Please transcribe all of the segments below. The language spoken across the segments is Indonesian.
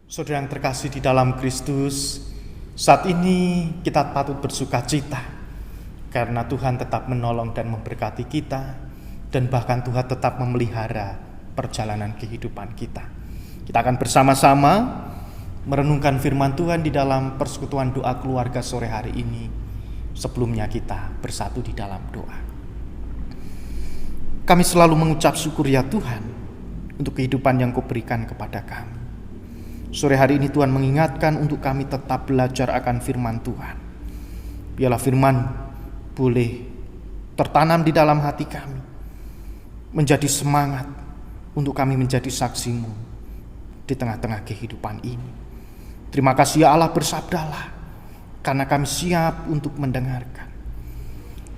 Saudara yang terkasih di dalam Kristus, saat ini kita patut bersuka cita karena Tuhan tetap menolong dan memberkati kita, dan bahkan Tuhan tetap memelihara perjalanan kehidupan kita. Kita akan bersama-sama merenungkan firman Tuhan di dalam persekutuan doa keluarga sore hari ini. Sebelumnya kita bersatu di dalam doa. Kami selalu mengucap syukur ya Tuhan untuk kehidupan yang Kau berikan kepada kami. Sore hari ini Tuhan mengingatkan untuk kami tetap belajar akan firman Tuhan. Biarlah firman boleh tertanam di dalam hati kami, menjadi semangat untuk kami menjadi saksi-Mu di tengah-tengah kehidupan ini. Terima kasih ya Allah, bersabdalah, karena kami siap untuk mendengarkan.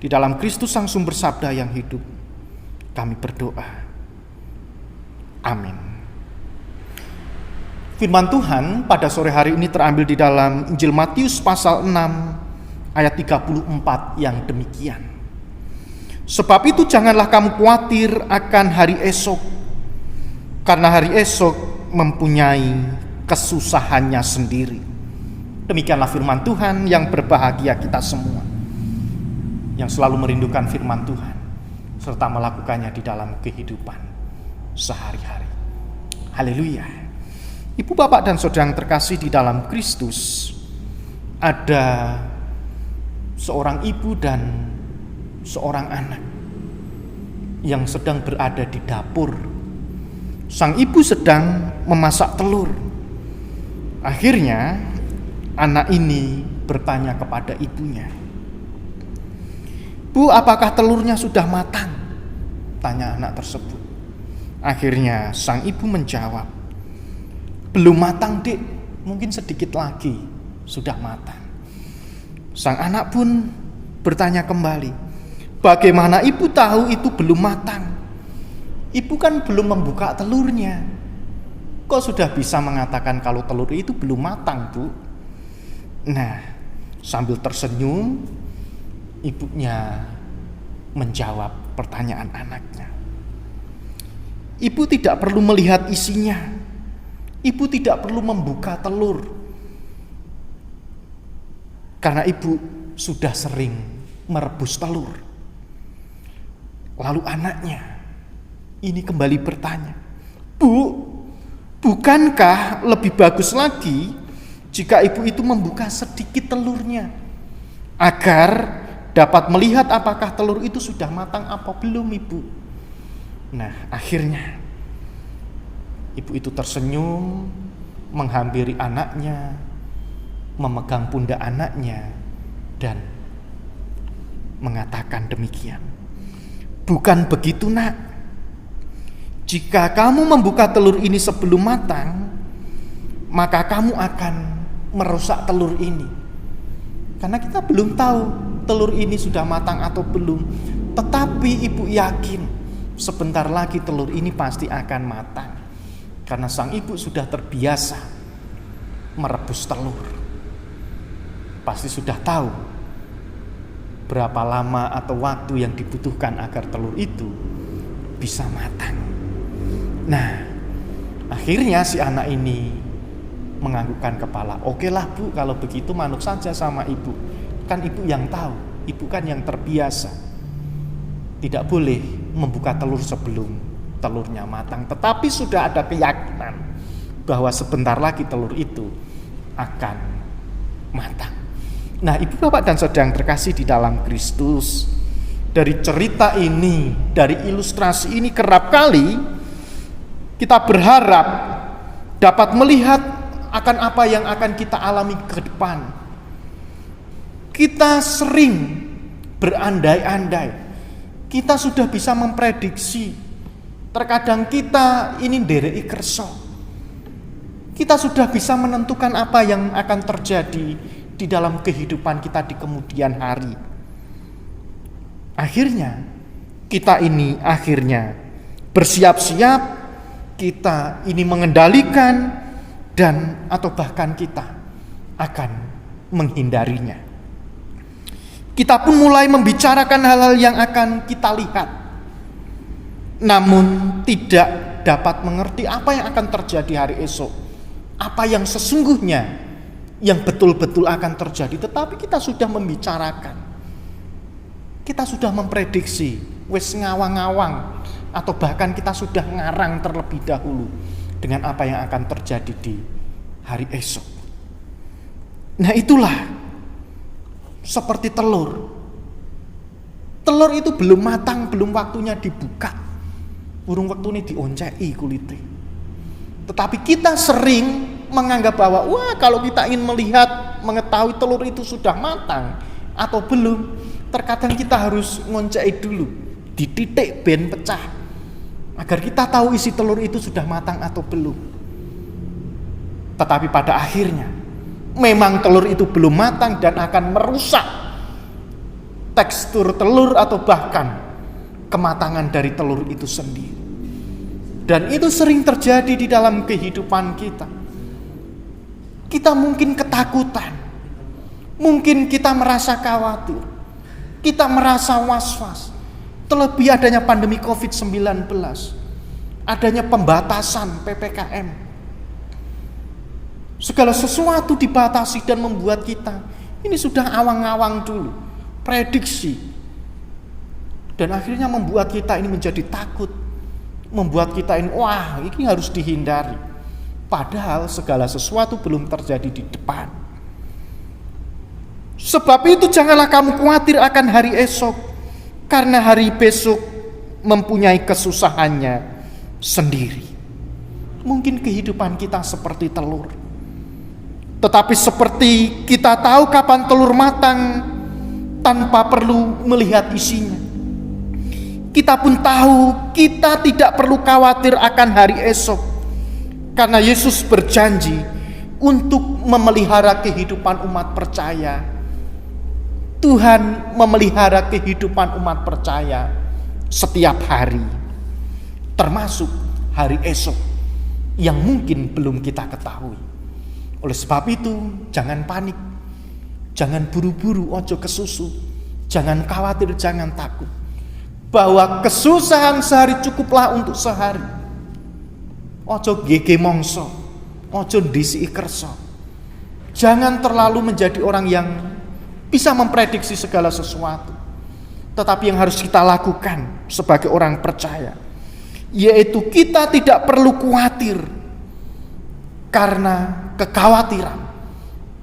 Di dalam Kristus Sang Sumber Sabda yang hidup, kami berdoa. Amin. Firman Tuhan pada sore hari ini terambil di dalam Injil Matius pasal 6 ayat 34 yang demikian. Sebab itu janganlah kamu khawatir akan hari esok, karena hari esok mempunyai kesusahannya sendiri. Demikianlah firman Tuhan yang berbahagia kita semua, yang selalu merindukan firman Tuhan serta melakukannya di dalam kehidupan sehari-hari. Haleluya. Ibu, bapak, dan saudara yang terkasih di dalam Kristus, ada seorang ibu dan seorang anak yang sedang berada di dapur. Sang ibu sedang memasak telur. Akhirnya anak ini bertanya kepada ibunya, "Bu, apakah telurnya sudah matang?" tanya anak tersebut. Akhirnya sang ibu menjawab, "Belum matang, Dek, mungkin sedikit lagi sudah matang." Sang anak pun bertanya kembali, "Bagaimana ibu tahu itu belum matang? Ibu kan belum membuka telurnya. Kok sudah bisa mengatakan kalau telur itu belum matang, Bu?" Nah, sambil tersenyum, ibunya menjawab pertanyaan anaknya. Ibu tidak perlu melihat isinya. Ibu tidak perlu membuka telur, karena ibu sudah sering merebus telur. Lalu anaknya ini kembali bertanya, "Bu, bukankah lebih bagus lagi jika ibu itu membuka sedikit telurnya, agar dapat melihat apakah telur itu sudah matang apa belum, Ibu?" Nah, akhirnya ibu itu tersenyum, menghampiri anaknya, memegang pundak anaknya, dan mengatakan demikian, "Bukan begitu, Nak. Jika kamu membuka telur ini sebelum matang, maka kamu akan merusak telur ini." Karena kita belum tahu telur ini sudah matang atau belum, tetapi ibu yakin sebentar lagi telur ini pasti akan matang. Karena sang ibu sudah terbiasa merebus telur. Pasti sudah tahu berapa lama atau waktu yang dibutuhkan agar telur itu bisa matang. Nah, akhirnya si anak ini menganggukkan kepala. "Okelah, Bu, kalau begitu manut saja sama ibu. Kan ibu yang tahu, ibu kan yang terbiasa. Tidak boleh membuka telur sebelum telurnya matang, tetapi sudah ada keyakinan bahwa sebentar lagi telur itu akan matang." Nah, ibu, bapak, dan saudara yang terkasih di dalam Kristus, dari cerita ini, dari ilustrasi ini, kerap kali kita berharap dapat melihat akan apa yang akan kita alami ke depan. Kita sering berandai-andai, kita sudah bisa memprediksi. Terkadang kita ini ndereki kersa. Kita sudah bisa menentukan apa yang akan terjadi di dalam kehidupan kita di kemudian hari. Akhirnya kita ini bersiap-siap, kita ini mengendalikan, dan atau bahkan kita akan menghindarinya. Kita pun mulai membicarakan hal-hal yang akan kita lihat, namun tidak dapat mengerti apa yang akan terjadi hari esok. apa yang sesungguhnya yang betul-betul akan terjadi, tetapi kita sudah membicarakan, kita sudah memprediksi, wis ngawang-ngawang, atau bahkan kita sudah ngarang terlebih dahulu dengan apa yang akan terjadi di hari esok. Nah, itulah seperti telur. Telur itu belum matang, belum waktunya dibuka, burung waktu ini dioncei kulitnya. Tetapi kita sering menganggap bahwa wah, kalau kita ingin melihat, mengetahui telur itu sudah matang atau belum, terkadang kita harus ngoncei dulu di titik ben pecah agar kita tahu isi telur itu sudah matang atau belum. Tetapi pada akhirnya memang telur itu belum matang dan akan merusak tekstur telur atau bahkan kematangan dari telur itu sendiri. Dan itu sering terjadi di dalam kehidupan kita. Kita mungkin ketakutan, mungkin kita merasa khawatir, kita merasa was-was. Terlebih adanya pandemi COVID-19, adanya pembatasan PPKM. Segala sesuatu dibatasi dan membuat kita ini sudah awang-awang dulu, prediksi. Dan akhirnya membuat kita ini menjadi takut, membuat kita ini wah, ini harus dihindari. Padahal segala sesuatu belum terjadi di depan. Sebab itu janganlah kamu khawatir akan hari esok, karena hari besok mempunyai kesusahannya sendiri. Mungkin kehidupan kita seperti telur, tetapi seperti kita tahu kapan telur matang tanpa perlu melihat isinya. Kita pun tahu kita tidak perlu khawatir akan hari esok, karena Yesus berjanji untuk memelihara kehidupan umat percaya. Tuhan memelihara kehidupan umat percaya setiap hari, termasuk hari esok yang mungkin belum kita ketahui. Oleh sebab itu, jangan panik, jangan buru-buru, ojo kesusu, jangan khawatir, jangan takut. Bahwa kesusahan sehari cukuplah untuk sehari. Ojo gege mongso, ojo ndisi kerso. Jangan terlalu menjadi orang yang bisa memprediksi segala sesuatu. Tetapi yang harus kita lakukan sebagai orang percaya, yaitu kita tidak perlu khawatir, karena kekhawatiran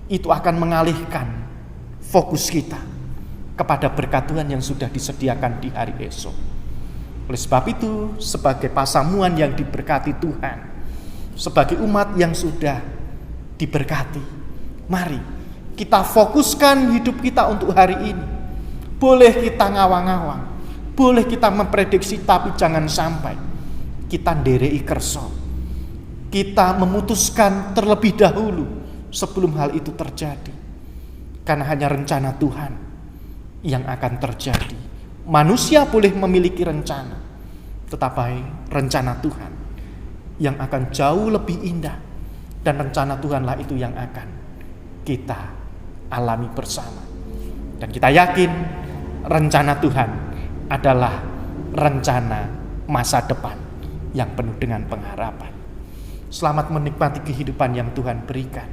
itu akan mengalihkan fokus kita kepada berkat Tuhan yang sudah disediakan di hari esok. Oleh sebab itu, sebagai pasamuan yang diberkati Tuhan, sebagai umat yang sudah diberkati, mari kita fokuskan hidup kita untuk hari ini. Boleh kita ngawang-ngawang, boleh kita memprediksi, tapi jangan sampai kita ndereki kerso. Kita memutuskan terlebih dahulu sebelum hal itu terjadi. Karena hanya rencana Tuhan yang akan terjadi. Manusia boleh memiliki rencana, tetapi rencana Tuhan yang akan jauh lebih indah. Dan rencana Tuhanlah itu yang akan kita alami bersama. Dan kita yakin rencana Tuhan adalah rencana masa depan yang penuh dengan pengharapan. Selamat menikmati kehidupan yang Tuhan berikan.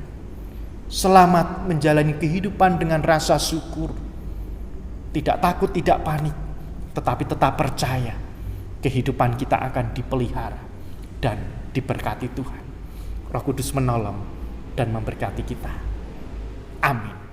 Selamat menjalani kehidupan dengan rasa syukur. Tidak takut, tidak panik, tetapi tetap percaya kehidupan kita akan dipelihara dan diberkati Tuhan. Roh Kudus menolong dan memberkati kita. Amin.